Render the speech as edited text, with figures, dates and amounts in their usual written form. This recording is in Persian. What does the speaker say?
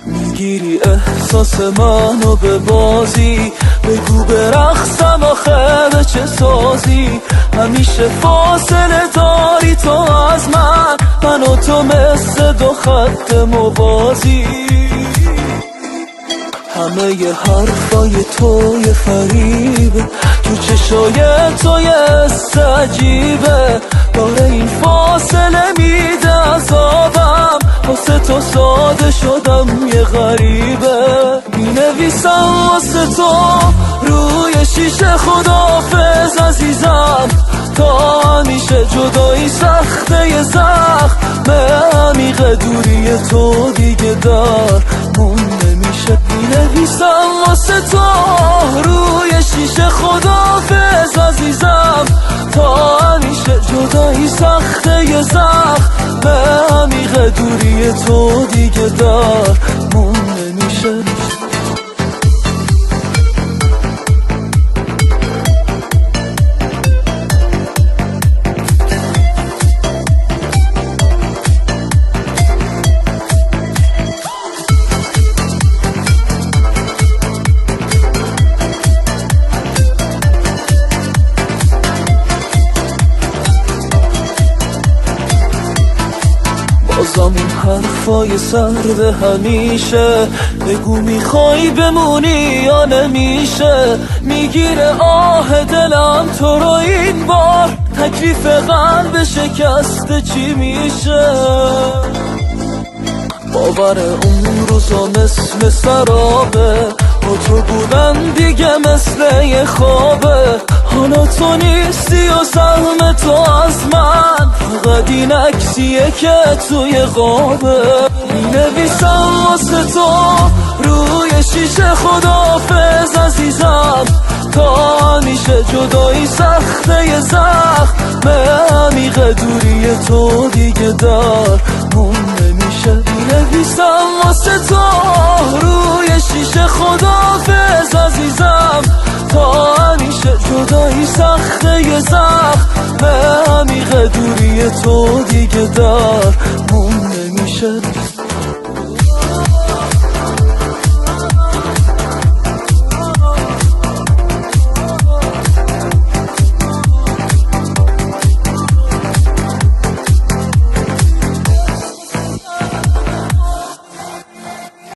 میگیری احساس منو به بازی، بگو برقصم آخه به چه سازی. همیشه فاصله داری تو از من و تو مثل دو خط موازی. همه ی حرفای تو یه فریبه، تو چشای تو یه عجیبه. داره این فاصله میده عذابم، واسه تو ساده شدم یه غریبه. مینویسم واسه تو روی شیشه خداحافظ عزیزم، تا همیشه جدایی سخته یه زخم عمیق دوری تو دیگه در مون نمیشه. مینویسم واسه تو روی شیشه خداحافظ عزیزم، تا همیشه جدایی سخته یه زخم عمیق دوری تو دیگه در مون نمیشه. بازم اون حرفای سرد همیشه، بگو میخوای بمونی یا نمیشه. میگیره آه دلم تو رو این بار، تکلیف قلب شکسته چی میشه. باور اون روزا مثل سرابه، با تو بودن دیگه مثل یه خوابه. حالا تو نیستی و سهم تو از من، فقط این عکسیه که توی قابه. مینویسم واسه تو روی شیشه خداحافظ عزیزم، تا همیشه جدایی سخته یه زخم عمیق دوری تو دیگه در مون نمیشه. مینویسم واسه تو روی شیشه خداحافظ عزیزم، تا همیشه جدایی سخته یه زخم عمیق دوری تو دیگه در مون نمیشه.